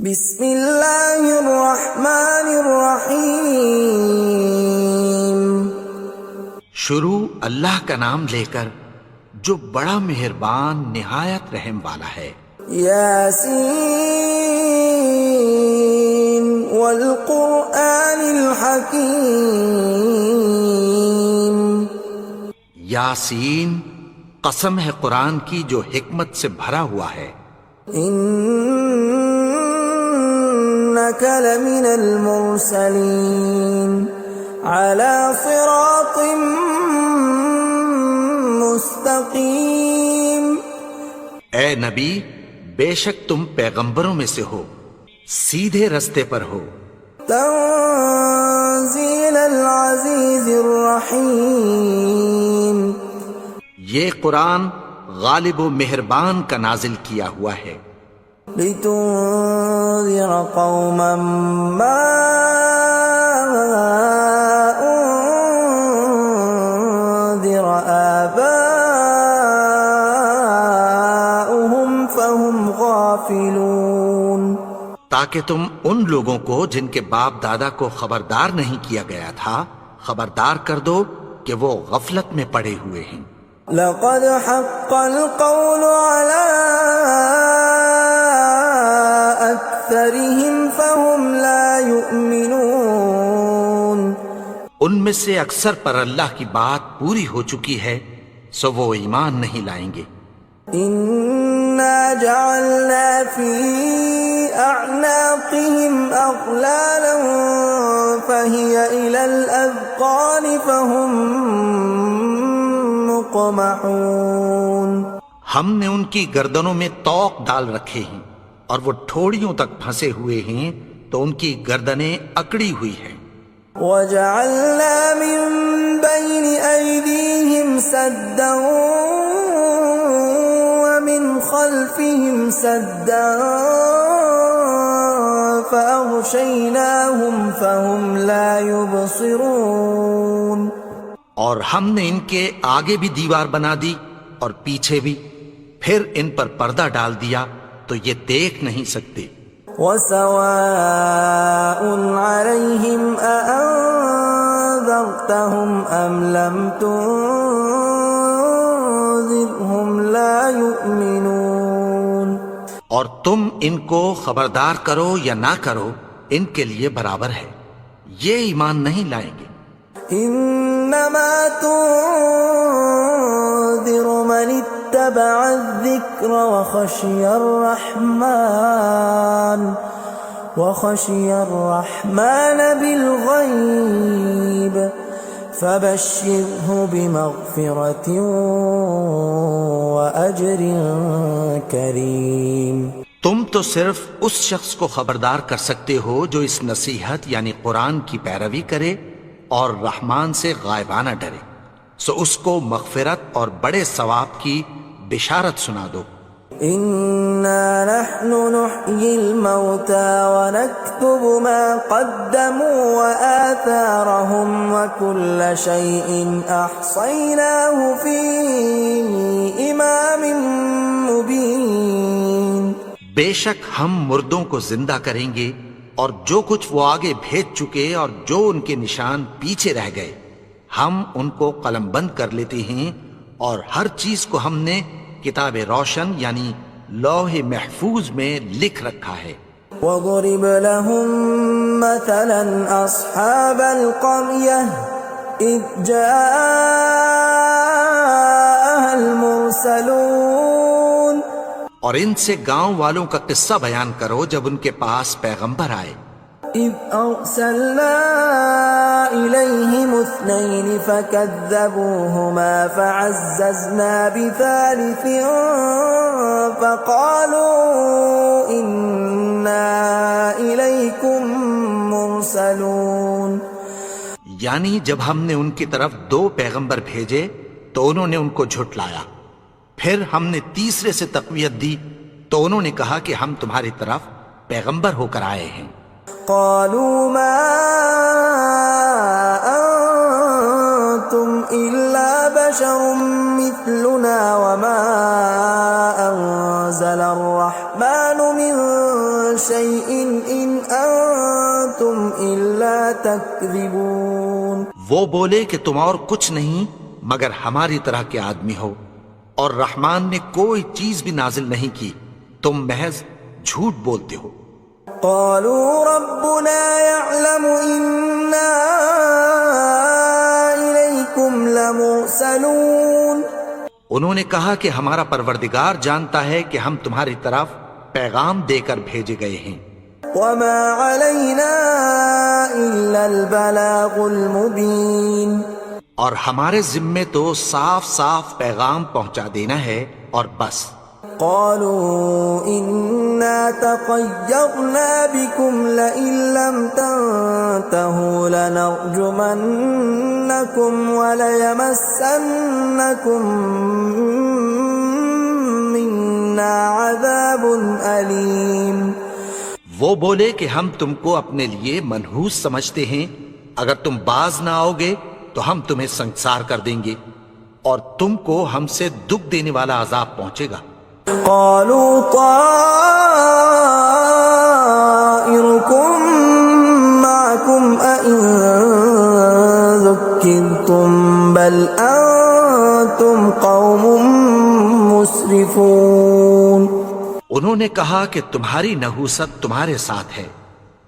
بسم اللہ الرحمن الرحیم۔ شروع اللہ کا نام لے کر جو بڑا مہربان نہایت رحم والا ہے۔ یاسین والقرآن الحکیم۔ یاسین، قسم ہے قرآن کی جو حکمت سے بھرا ہوا ہے۔ انک لمن المرسلین علی صراط مستقیم۔ اے نبی، بے شک تم پیغمبروں میں سے ہو، سیدھے رستے پر ہو۔ تنزیل العزیز الرحیم۔ یہ قرآن غالب و مہربان کا نازل کیا ہوا ہے۔ لتنذر قوما ما انذر آباؤهم فهم غافلون۔ تاکہ تم ان لوگوں کو جن کے باپ دادا کو خبردار نہیں کیا گیا تھا خبردار کر دو کہ وہ غفلت میں پڑے ہوئے ہیں۔ لقد حق القول على أكثرهم فهم لا يؤمنون۔ ان میں سے اکثر پر اللہ کی بات پوری ہو چکی ہے سو وہ ایمان نہیں لائیں گے۔ إنا جعلنا في أعناقهم أغلالا فهي إلى الأذقان فهم مقمحون۔ ہم نے ان کی گردنوں میں طوق ڈال رکھے ہیں اور وہ ٹھوڑیوں تک پھنسے ہوئے ہیں تو ان کی گردنیں اکڑی ہوئی ہیں۔ وجعلنا من بين أيديهم سدا ومن خلفهم سدا فأغشيناهم فهم لا يبصرون۔ اور ہم نے ان کے آگے بھی دیوار بنا دی اور پیچھے بھی، پھر ان پر پردہ ڈال دیا تو یہ دیکھ نہیں سکتے۔ وَسَوَاءٌ عَلَيْهِمْ أَأَنذَرْتَهُمْ أَمْ لَمْ تُنذِرْهُمْ لَا يُؤْمِنُونَ۔ اور تم ان کو خبردار کرو یا نہ کرو ان کے لیے برابر ہے، یہ ایمان نہیں لائیں گے۔ انما تنذر من اتبع الذکر وخشی الرحمن بالغیب فبشرہ بمغفرۃ واجر کریم۔ تم تو صرف اس شخص کو خبردار کر سکتے ہو جو اس نصیحت یعنی قرآن کی پیروی کرے اور رحمان سے غائبانہ ڈرے، سو اس کو مغفرت اور بڑے ثواب کی بشارت سنا دو۔ انا نحن نحيي الموتى ونكتب ما قدموا وآثارهم وكل شيء احصيناه في امام مبين۔ بے شک ہم مردوں کو زندہ کریں گے اور جو کچھ وہ آگے بھیج چکے اور جو ان کے نشان پیچھے رہ گئے ہم ان کو قلم بند کر لیتے ہیں، اور ہر چیز کو ہم نے کتاب روشن یعنی لوح محفوظ میں لکھ رکھا ہے۔ وَضُرِبَ لَهُم مَّثَلًا أَصْحَابَ الْقَرْيَةِ إِذْ جَاءَهَا الْمُرْسَلُونَ۔ اور ان سے گاؤں والوں کا قصہ بیان کرو جب ان کے پاس پیغمبر آئے۔ إِذْ أَرْسَلْنَا إِلَيْهِمُ اثْنَيْنِ فَكَذَّبُوهُمَا فَعَزَّزْنَا بِثَالِثٍ فَقَالُوا إِنَّا إِلَيْكُمْ مُرْسَلُونَ۔ یعنی جب ہم نے ان کی طرف 2 پیغمبر بھیجے تو انہوں نے ان کو جھٹلایا، پھر ہم نے تیسرے سے تقویت دی تو انہوں نے کہا کہ ہم تمہاری طرف پیغمبر ہو کر آئے ہیں۔ قالوا ما أنتم إلا بشر مثلنا وما أنزل الرحمن من شيء إن أنتم إلا تكذبون. وہ بولے کہ تم اور کچھ نہیں مگر ہماری طرح کے آدمی ہو، اور رحمان نے کوئی چیز بھی نازل نہیں کی، تم محض جھوٹ بولتے ہو۔ قالوا ربنا يعلم إنا إليكم لمرسلون. انہوں نے کہا کہ ہمارا پروردگار جانتا ہے کہ ہم تمہاری طرف پیغام دے کر بھیجے گئے ہیں، وما علينا إلا البلاغ المبين. اور ہمارے ذمے تو صاف صاف پیغام پہنچا دینا ہے اور بس۔ قالوا إنا تطيرنا بكم لئن لم تنتهوا لنرجمنكم وليمسنكم منا عذاب أليم. وہ بولے کہ ہم تم کو اپنے لیے منحوس سمجھتے ہیں، اگر تم باز نہ آؤ گے تو ہم تمہیں سنسار کر دیں گے اور تم کو ہم سے دکھ دینے والا عذاب پہنچے گا۔ قالوا طائركم معكم أئن ذكرتم بل أنتم قوم مسرفون. انہوں نے کہا کہ تمہاری نحوست تمہارے ساتھ ہے،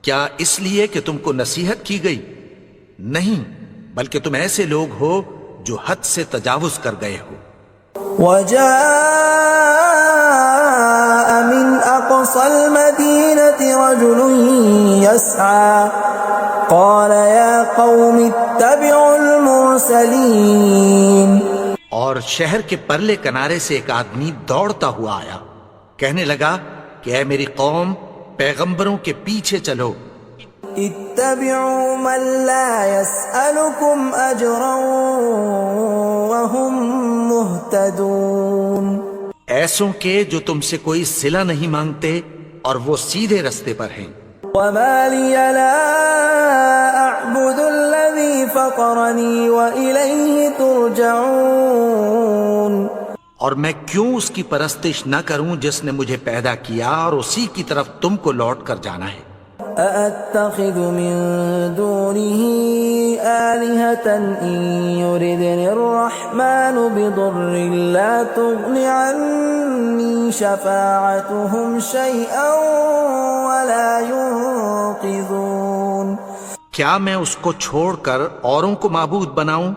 کیا اس لیے کہ تم کو نصیحت کی گئی؟ نہیں، بلکہ تم ایسے لوگ ہو جو حد سے تجاوز کر گئے ہو۔ وجاء من أقصى المدينة رجل يسعى قال يا قوم اتبعوا المرسلين. اور شہر کے پرلے کنارے سے ایک آدمی دوڑتا ہوا آیا، کہنے لگا کہ اے میری قوم، پیغمبروں کے پیچھے چلو۔ اتبعوا من لا يسألكم أجرا وهم مهتدون. ایسوں کے جو تم سے کوئی صلہ نہیں مانگتے اور وہ سیدھے رستے پر ہیں۔ وما لي لا أعبد الذي فطرني وإليه ترجعون. اور میں کیوں اس کی پرستش نہ کروں جس نے مجھے پیدا کیا اور اسی کی طرف تم کو لوٹ کر جانا ہے۔ أأتخذ من دونه آلهة إن يردني الرحمن بضر لا تغن عني شفاعتهم شيئا ولا ينقذون. کیا میں اس کو چھوڑ کر اوروں کو معبود بناؤں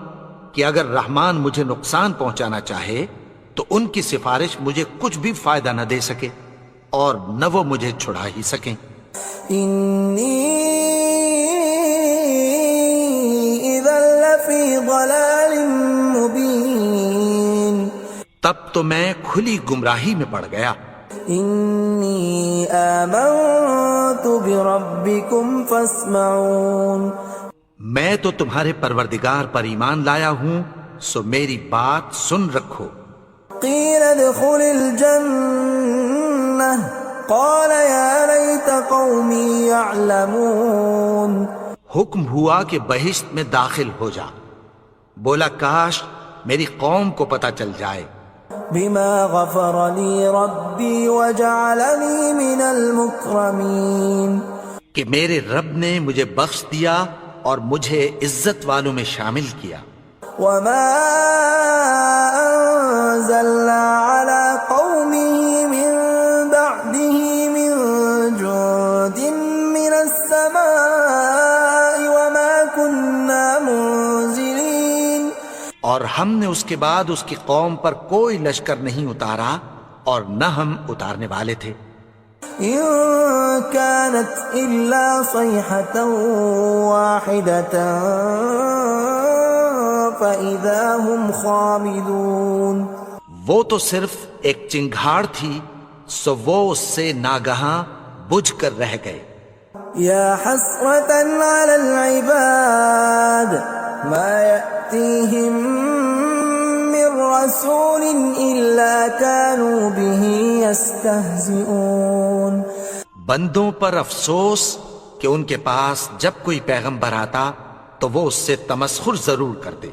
کہ اگر رحمان مجھے نقصان پہنچانا چاہے تو ان کی سفارش مجھے کچھ بھی فائدہ نہ دے سکے اور نہ وہ مجھے چھڑا ہی سکیں۔ إني إذا لفي ضلال مبين. تب تو میں کھلی گمراہی میں پڑ گیا۔ إني آمنت بربكم فاسمعون. میں تو تمہارے پروردگار پر ایمان لایا ہوں، سو میری بات سن رکھو۔ قيل ادخل الجنة قال يا ليت قومي يعلمون. حکم ہوا کہ بہشت میں داخل ہو جا، بولا کاش میری قوم کو پتہ چل جائے۔ بما غفر لي ربي وجعلني من المكرمين. کہ میرے رب نے مجھے بخش دیا اور مجھے عزت والوں میں شامل کیا۔ وما أنزلنا على قومه من بعده من جند من السماء وما كنا منزلين. اور ہم نے اس کے بعد اس کی قوم پر کوئی لشکر نہیں اتارا اور نہ ہم اتارنے والے تھے۔ إن كانت إلا صيحة واحدة فإذا هم خامدون. وہ تو صرف ایک چنگھاڑ تھی، سو وہ اس سے ناگہاں بجھ کر رہ گئے۔ يا حسرة على العباد ما يأتيهم من رسول إلا كانوا به يستهزئون. بندوں پر افسوس کہ ان کے پاس جب کوئی پیغمبر آتا تو وہ اس سے تمسخر ضرور کرتے۔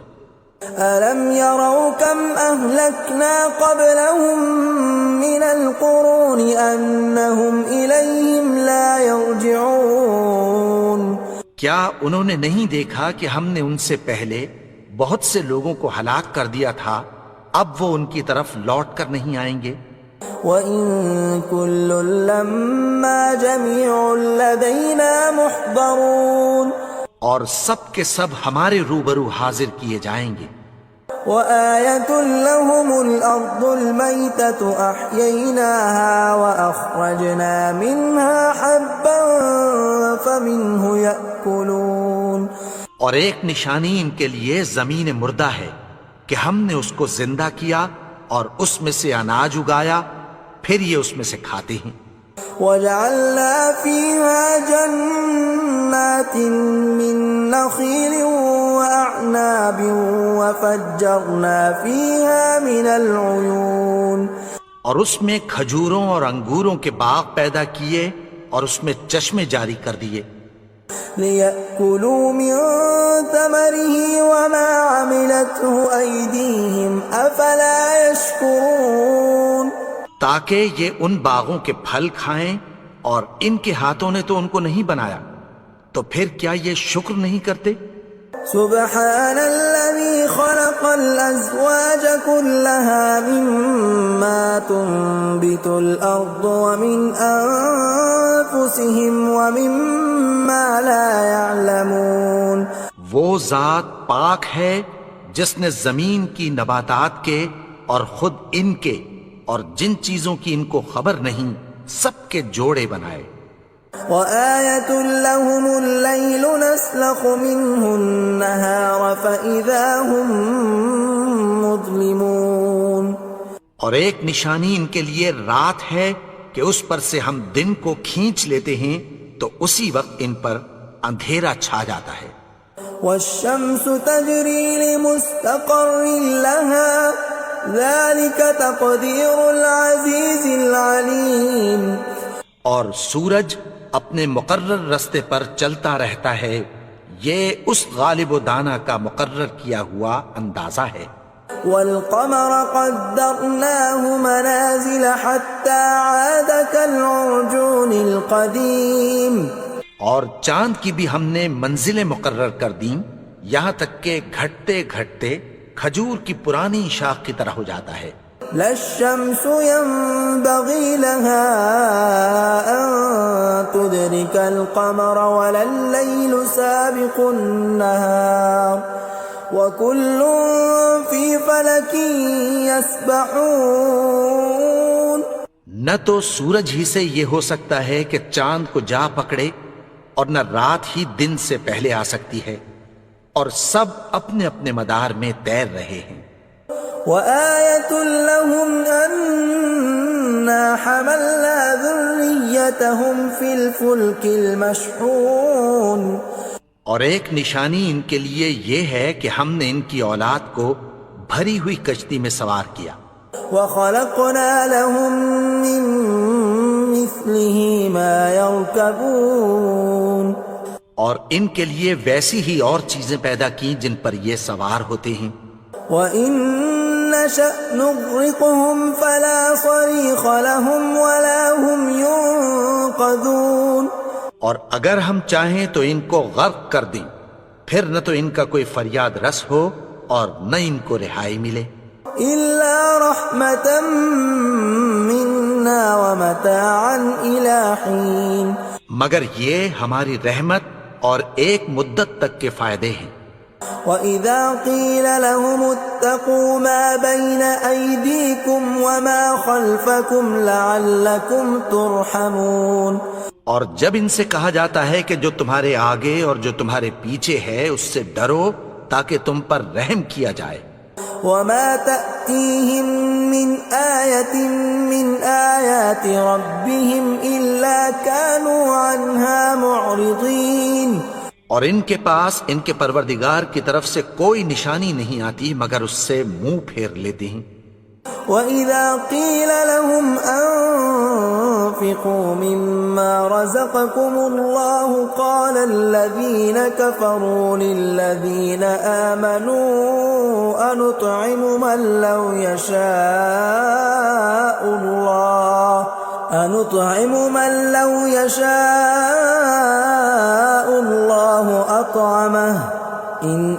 ألم يروا كم أهلكنا قبلهم من القرون أنهم إليهم لا يرجعون کیا انہوں نے نہیں دیکھا کہ ہم نے ان سے پہلے بہت سے لوگوں کو ہلاک کر دیا تھا، اب وہ ان کی طرف لوٹ کر نہیں آئیں گے؟ وَإِن كُلٌّ لَّمَّا جَمِيعٌ لَّدَيْنَا مُحْضَرُونَ اور سب کے سب ہمارے روبرو حاضر کیے جائیں گے۔ وَآيَةٌ لَّهُمُ الْأَرْضُ الْمَيْتَةُ أَحْيَيْنَاهَا وَأَخْرَجْنَا مِنْهَا حَبًّا فَمِنْهُ يَأْكُلُونَ اور ایک نشانی ان کے لیے زمین مردہ ہے کہ ہم نے اس کو زندہ کیا اور اس میں سے اناج اگایا، پھر یہ اس میں سے کھاتے ہیں۔ وَجَعَلْنَا فِيهَا جَنَّاتٍ مِّن نَّخِيلٍ وَأَعْنَابٍ وَفَجَّرْنَا فِيهَا مِنَ الْعُيُونِ اور اس میں کھجوروں اور انگوروں کے باغ پیدا کیے اور اس میں چشمے جاری کر دیے، لِيَأْكُلُوا مِن ثَمَرِهِ وَمَا عَمِلَتْهُ أَيْدِيهِمْ أَفَلَا يَشْكُرُونَ تاکہ یہ ان باغوں کے پھل کھائیں، اور ان کے ہاتھوں نے تو ان کو نہیں بنایا، تو پھر کیا یہ شکر نہیں کرتے؟ سبحان الذي خلق الأزواج كلها مما تنبت الأرض ومن أنفسهم ومما لا يعلمون وہ ذات پاک ہے جس نے زمین کی نباتات کے اور خود ان کے اور جن چیزوں کی ان کو خبر نہیں سب کے جوڑے بنائے۔ وَآيَةٌ لَّهُمُ اللَّيْلُ نَسْلَخُ مِنْهُ النَّهَارَ فَإِذَا هُمْ مُظْلِمُونَ اور ایک نشانی ان کے لیے رات ہے کہ اس پر سے ہم دن کو کھینچ لیتے ہیں تو اسی وقت ان پر اندھیرا چھا جاتا ہے۔ وَالشَّمْسُ تَجْرِي لِمُسْتَقَرٍّ لَّهَا ذَلِكَ تَقْدِيرُ الْعَزِيزِ الْعَلِيمِ اور سورج اپنے مقرر رستے پر چلتا رہتا ہے، یہ اس غالب و دانا کا مقرر کیا ہوا اندازہ ہے۔ وَالْقَمَرَ قَدَّرْنَاهُ مَنَازِلَ حَتَّى عَادَ كَالْعُرْجُونِ الْقَدِيمِ اور چاند کی بھی ہم نے منزلیں مقرر کر دیں، یہاں تک کہ گھٹتے گھٹتے کھجور کی پرانی شاخ کی طرح ہو جاتا ہے۔ لا الشمس ينبغي لها أن تدرك القمر ولا الليل سابق النهار وكل في فلك يسبحون نہ تو سورج ہی سے یہ ہو سکتا ہے کہ چاند کو جا پکڑے، اور نہ رات ہی دن سے پہلے آ سکتی ہے، اور سب اپنے اپنے مدار میں تیر رہے ہیں۔ وَآيَةٌ لَّهُمْ أَنَّا حَمَلْنَا ذُرِّيَّتَهُمْ فِي الْفُلْكِ الْمَشْحُونِ اور ایک نشانی ان کے لیے یہ ہے کہ ہم نے ان کی اولاد کو بھری ہوئی کشتی میں سوار کیا۔ وَخَلَقْنَا لَهُم مِّن مِّثْلِهِ مَا يَرْكَبُونَ اور ان کے لیے ویسی ہی اور چیزیں پیدا کی جن پر یہ سوار ہوتے ہیں۔ وَإِن نَّشَأْ نُغْرِقْهُمْ فَلَا صَرِيخَ لَهُمْ وَلَا هُمْ يُنقَذُونَ اور اگر ہم چاہیں تو ان کو غرق کر دیں، پھر نہ تو ان کا کوئی فریاد رس ہو اور نہ ان کو رہائی ملے۔ إِلَّا رَحْمَةً مِّنَّا وَمَتَاعًا إِلَىٰ حِينٍ مگر یہ ہماری رحمت اور ایک مدت تک کے فائدے ہیں۔ وَإِذَا قِيلَ لَهُمُ اتَّقُوا مَا بَيْنَ أَيْدِيكُمْ وَمَا خَلْفَكُمْ لَعَلَّكُمْ تُرْحَمُونَ اور جب ان سے کہا جاتا ہے کہ جو تمہارے آگے اور جو تمہارے پیچھے ہے اس سے ڈرو تاکہ تم پر رحم کیا جائے۔ وَمَا تَأْتِيهِم مِّنْ آيَةٍ مِّنْ آيَاتِ رَبِّهِمْ إِلَّا كَانُوا عَنْهَا مُعْرِضِينَ اور ان کے پاس ان کے پروردگار کی طرف سے کوئی نشانی نہیں آتی مگر اس سے منہ پھیر لیتے ہیں۔ وَإِذَا قِيلَ لَهُمْ وأنفقوا مما رزقكم الله قال الذين كفروا للذين آمنوا أنطعم من لو يشاء الله أطعمه إن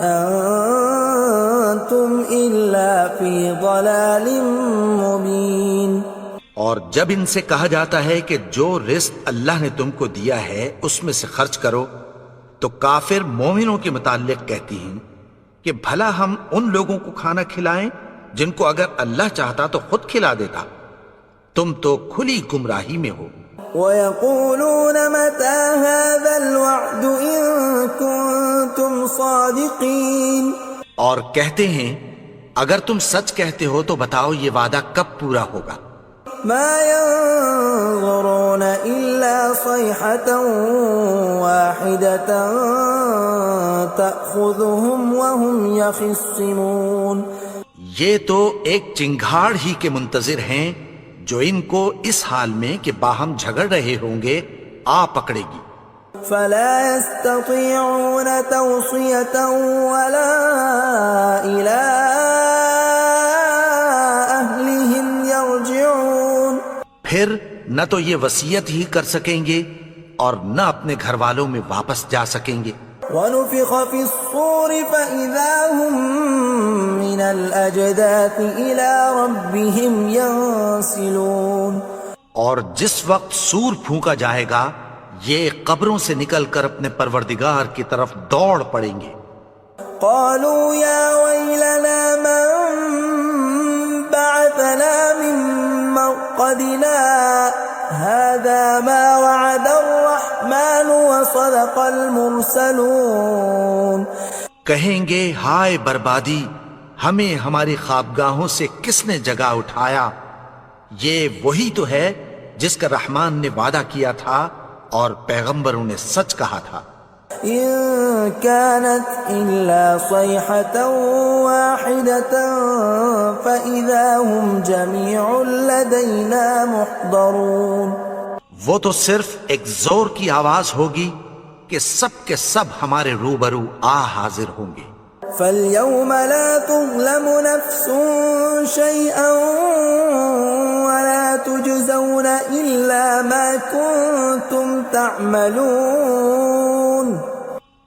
أنتم إلا في ضلال مبين۔ اور جب ان سے کہا جاتا ہے کہ جو رزق اللہ نے تم کو دیا ہے اس میں سے خرچ کرو، تو کافر مومنوں کے متعلق کہتی ہیں کہ بھلا ہم ان لوگوں کو کھانا کھلائیں جن کو اگر اللہ چاہتا تو خود کھلا دیتا، تم تو کھلی گمراہی میں ہو۔ وَيَقُولُونَ مَتَى هَذَا الْوَعْدُ إِن كُنتُمْ صَادِقِينَ، اور کہتے ہیں اگر تم سچ کہتے ہو تو بتاؤ یہ وعدہ کب پورا ہوگا۔ مَا يَنظُرُونَ إِلَّا صَيْحَةً وَاحِدَةً تَأْخُذُهُمْ وَهُمْ يَخِصِّمُونَ، یہ تو ایک چنگھاڑ ہی کے منتظر ہیں جو ان کو اس حال میں کہ باہم جھگڑ رہے ہوں گے آ پکڑے گی۔ فلا يستطيعون توصية ولا إلى أهلهم يرجعون، پھر نہ تو یہ وصیت ہی کر سکیں گے اور نہ اپنے گھر والوں میں واپس جا سکیں گے۔ ونفخ في الصور فإذا هم من الأجداث إلى ربهم ينسلون، اور جس وقت سور پھونکا جائے گا یہ قبروں سے نکل کر اپنے پروردگار کی طرف دوڑ پڑیں گے۔ قالوا يا ويلنا من بعثنا من مرقدنا هذا ما وعد الرحمن وصدق المرسلون، کہیں گے ہائے بربادی، ہمیں ہماری خوابگاہوں سے کس نے جگا اٹھایا، یہ وہی تو ہے جس کا رحمان نے وعدہ کیا تھا اور پیغمبروں نے سچ کہا تھا۔ إن كانت إلا صيحة واحدة فإذا هم جميع لدينا محضرون، وہ تو صرف ایک زور کی آواز ہوگی کہ سب کے سب ہمارے روبرو آ حاضر ہوں گے۔ فاليوم لا تظلم نفس شيئا ولا تجزون إلا ما كنتم تعملون،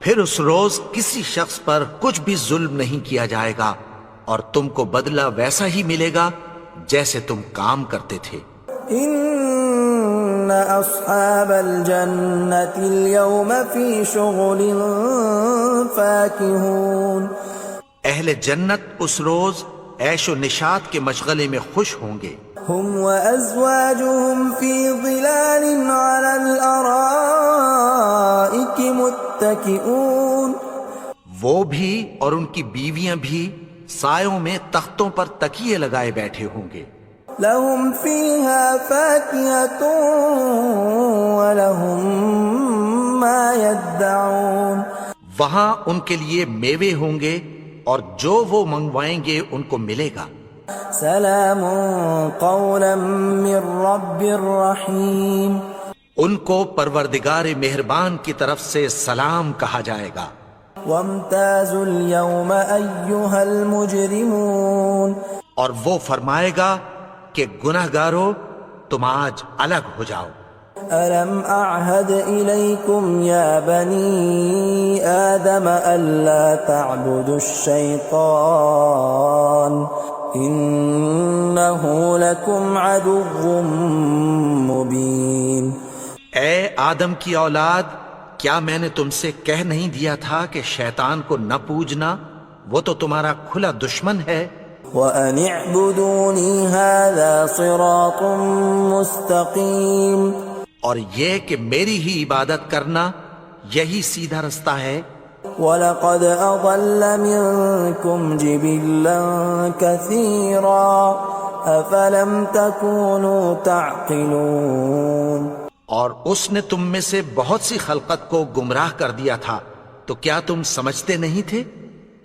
پھر اس روز کسی شخص پر کچھ بھی ظلم نہیں کیا جائے گا اور تم کو بدلہ ویسا ہی ملے گا جیسے تم کام کرتے تھے۔ ان اصحاب الجنة اليوم في شغل فاكهون، اہل جنت اس روز عیش و نشاط کے مشغلے میں خوش ہوں گے۔ هم وازواجهم في ظلال على الارائك متكئون، وہ بھی اور ان کی بیویاں بھی سایوں میں تختوں پر تکیے لگائے بیٹھے ہوں گے۔ لهم فيها فاكهة ولهم ما يدعون، وہاں ان کے لیے میوے ہوں گے اور جو وہ منگوائیں گے ان کو ملے گا۔ سلام قولا من رب رحیم، ان کو پروردگار مہربان کی طرف سے سلام کہا جائے گا۔ وامتازوا اليوم ایھا المجرمون، اور وہ فرمائے گا کہ گناہگارو تم آج الگ ہو جاؤ۔ ألم أعهد إليكم يا بني آدم ألا تعبدوا الشيطان إنه لكم عدو مبين۔ اے آدم کی اولاد، کیا میں نے تم سے کہہ نہیں دیا تھا کہ شیطان کو نہ پوجنا، وہ تو تمہارا کھلا دشمن ہے۔ وَأَنِ اعْبُدُونِي هَذَا صِرَاطٌ مُسْتَقِيمٌ، اور یہ کہ میری ہی عبادت کرنا یہی سیدھا رستہ ہے۔ وَلَقَدْ أَضَلَّ مِنْكُمْ جِبِلًّا كَثِيرًا أَفَلَمْ تَكُونُوا تَعْقِلُونَ، اور اس نے تم میں سے بہت سی خلقت کو گمراہ کر دیا تھا، تو کیا تم سمجھتے نہیں تھے؟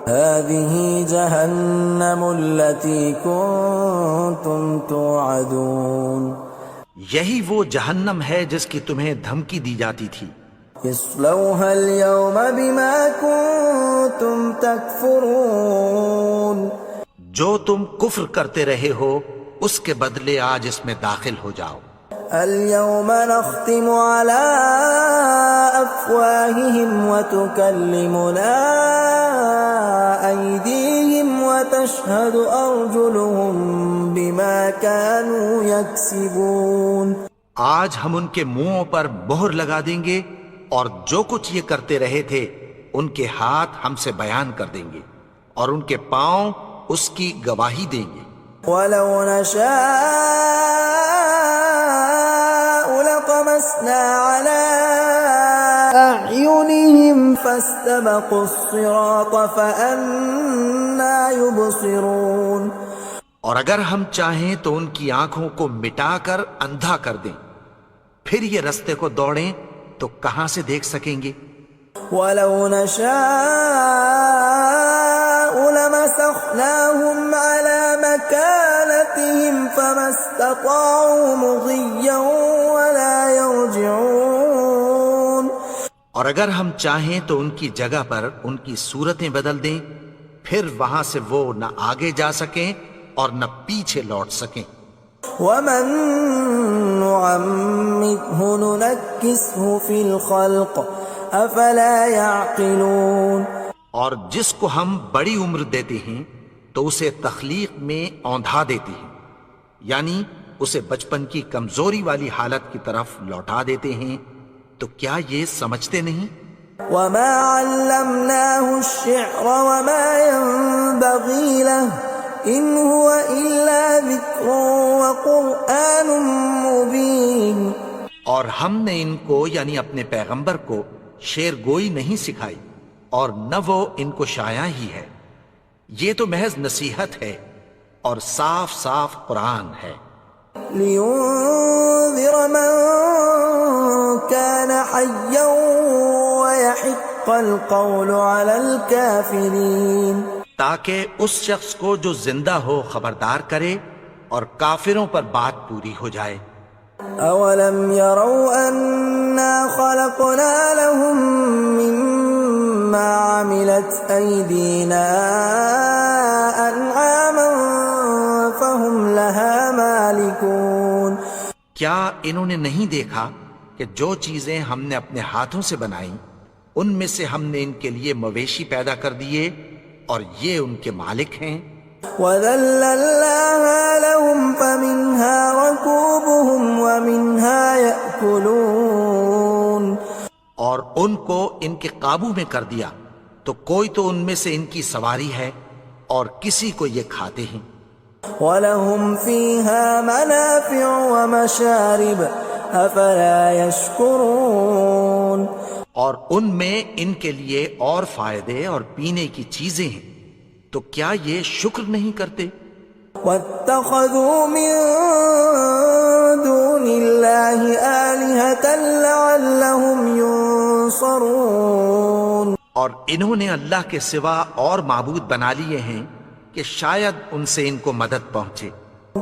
هَذِهِ جَهَنَّمُ الَّتِي كُنْتُمْ تُوعَدُونَ، یہی وہ جہنم ہے جس کی تمہیں دھمکی دی جاتی تھی. اصلوها اليوم بما كنتم تكفرون. جو تم کفر کرتے رہے ہو اس کے بدلے آج اس میں داخل ہو جاؤ. اليوم نختم على أفواههم وتكلمنا أيديهم وتشهد أرجلهم بما كانوا يكسبون. آج ہم ان کے منہوں پر مہر لگا دیں گے اور جو کچھ یہ کرتے رہے تھے ان کے ہاتھ ہم سے بیان کر دیں گے اور ان کے پاؤں اس کی گواہی دیں گے. ولو نشاء لطمسنا على أعينهم فاستبقوا الصراط فأنى يبصرون. اور اگر ہم چاہیں تو ان کی آنکھوں کو مٹا کر اندھا کر دیں، پھر یہ رستے کو دوڑیں تو کہاں سے دیکھ سکیں گے. ولو نشاء لمسخناهم على مكانتهم فما استطاعوا مضيا ولا يرجعون. اور اگر ہم چاہیں تو ان کی جگہ پر ان کی صورتیں بدل دیں، پھر وہاں سے وہ نہ آگے جا سکیں اور نہ پیچھے لوٹ سکیں. ومن نعمره ننكسه في الخلق افلا يعقلون. اور جس کو ہم بڑی عمر دیتے ہیں تو اسے تخلیق میں اوندھا دیتے ہیں، یعنی اسے بچپن کی کمزوری والی حالت کی طرف لوٹا دیتے ہیں. تو کیا یہ سمجھتے نہیں؟ وما علمناه الشعر وما ينبغي له ان هو الا ذکر وقرآن مبین. اور ہم نے ان کو یعنی اپنے پیغمبر کو شعر گوئی نہیں سکھائی اور نہ وہ ان کو شاعر ہی ہے، یہ تو محض نصیحت ہے اور صاف صاف قرآن ہے. لينذر من كان حيا ويحق القول على الكافرين. تاکہ اس شخص کو جو زندہ ہو خبردار کرے اور کافروں پر بات پوری ہو جائے. اولم يروا انا خلقنا لهم مما عملت ايدينا انعاما فهم لها مالكون. کیا انہوں نے نہیں دیکھا کہ جو چیزیں ہم نے اپنے ہاتھوں سے بنائیں ان میں سے ہم نے ان کے لیے مویشی پیدا کر دیے اور یہ ان کے مالک ہیں. وَذَلَّلْنَاهَا لَهُمْ فَمِنْهَا رَكُوبُهُمْ وَمِنْهَا يَأْكُلُونَ. اور ان کو ان کے قابو میں کر دیا تو کوئی تو ان میں سے ان کی سواری ہے اور کسی کو یہ کھاتے ہیں. وَلَهُمْ فِيهَا مَنَافِعُ وَمَشَارِبُ أَفَلَا يَشْكُرُونَ. اور ان میں ان کے لیے اور فائدے اور پینے کی چیزیں ہیں، تو کیا یہ شکر نہیں کرتے؟ وَاتَّخَذُوا مِن دُونِ اللَّهِ آلِهَةً لَعَلَّهُمْ يُنصَرُونَ. اور انہوں نے اللہ کے سوا اور معبود بنا لیے ہیں کہ شاید ان سے ان کو مدد پہنچے.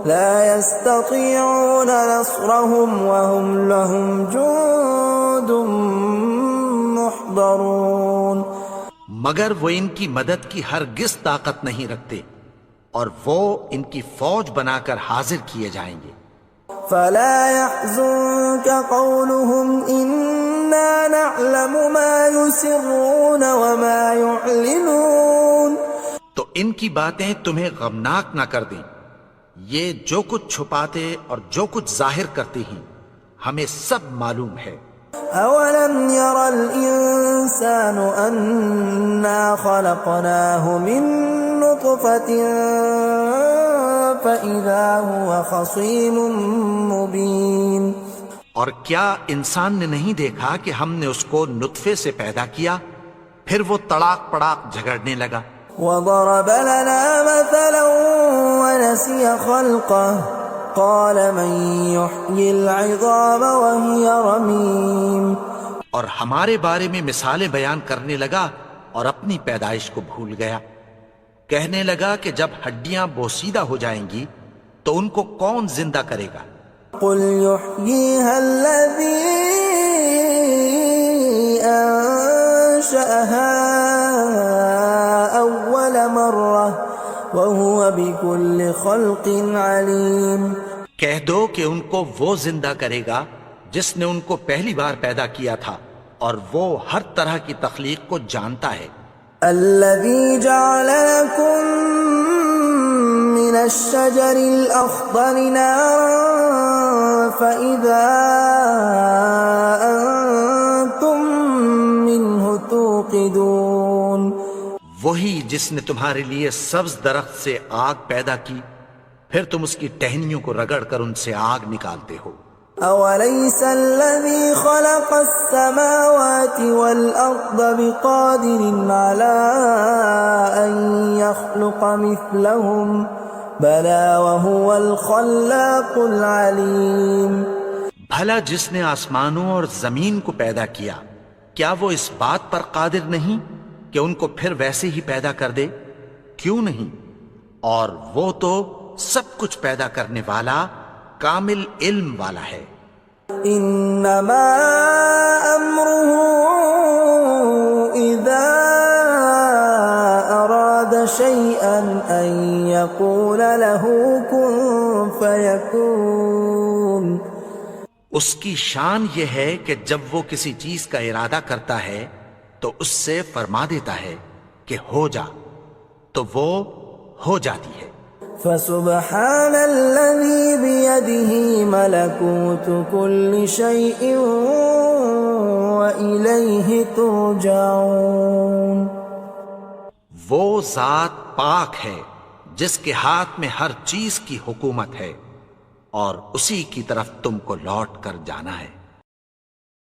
لا يستطيعون نصرهم وهم لهم جند محضرون. مگر وہ ان کی مدد کی ہرگز طاقت نہیں رکھتے اور وہ ان کی فوج بنا کر حاضر کیے جائیں گے. فلا يحزنك قولهم إنا نعلم ما يسرون وما يعلنون. تو ان کی باتیں تمہیں غمناک نہ کر دیں، یہ جو کچھ چھپاتے اور جو کچھ ظاہر کرتے ہیں ہمیں سب معلوم ہے. أولم ير الإنسان أنا خلقناه من نطفة فإذا هو خصيم مبين. اور کیا انسان نے نہیں دیکھا کہ ہم نے اس کو نطفے سے پیدا کیا پھر وہ تڑاک پڑاک جھگڑنے لگا. وضرب لنا مثلا ونسي خلقه قال من يحيي العظام وهي رميم. اور ہمارے بارے میں مثالیں بیان کرنے لگا اور اپنی پیدائش کو بھول گیا. کہنے لگا کہ جب ہڈیاں بوسیدہ ہو جائیں گی تو ان کو کون زندہ کرے گا. قل يحييها الذي أنشأها أول مرة وهو بكل خلق عليم. کہہ دو کہ ان کو وہ زندہ کرے گا جس نے ان کو پہلی بار پیدا کیا تھا اور وہ ہر طرح کی تخلیق کو جانتا ہے. الذي جعل لكم من الشجر الأخضر نارا فإذا أنتم منه توقدون. وہی جس نے تمہارے لیے سبز درخت سے آگ پیدا کی پھر تم اس کی ٹہنیوں کو رگڑ کر ان سے آگ نکالتے ہو. أوليس الذي خلق السماوات والأرض بقادر على أن يخلق مثلهم بلى وهو الخلاق العليم. بھلا جس نے آسمانوں اور زمین کو پیدا کیا کیا وہ اس بات پر قادر نہیں کہ ان کو پھر ویسے ہی پیدا کر دے؟ کیوں نہیں؟ اور وہ تو سب کچھ پیدا کرنے والا کامل علم والا ہے. انما امره اذا اراد شيئا ان يقول له كن فيكون. اس کی شان یہ ہے کہ جب وہ کسی چیز کا ارادہ کرتا ہے تو اس سے فرما دیتا ہے کہ ہو جا تو وہ ہو جاتی ہے. فسبحان الذي بيده ملكوت كل شيء وإليه ترجعون. وہ ذات پاک ہے جس کے ہاتھ میں ہر چیز کی حکومت ہے اور اسی کی طرف تم کو لوٹ کر جانا ہے.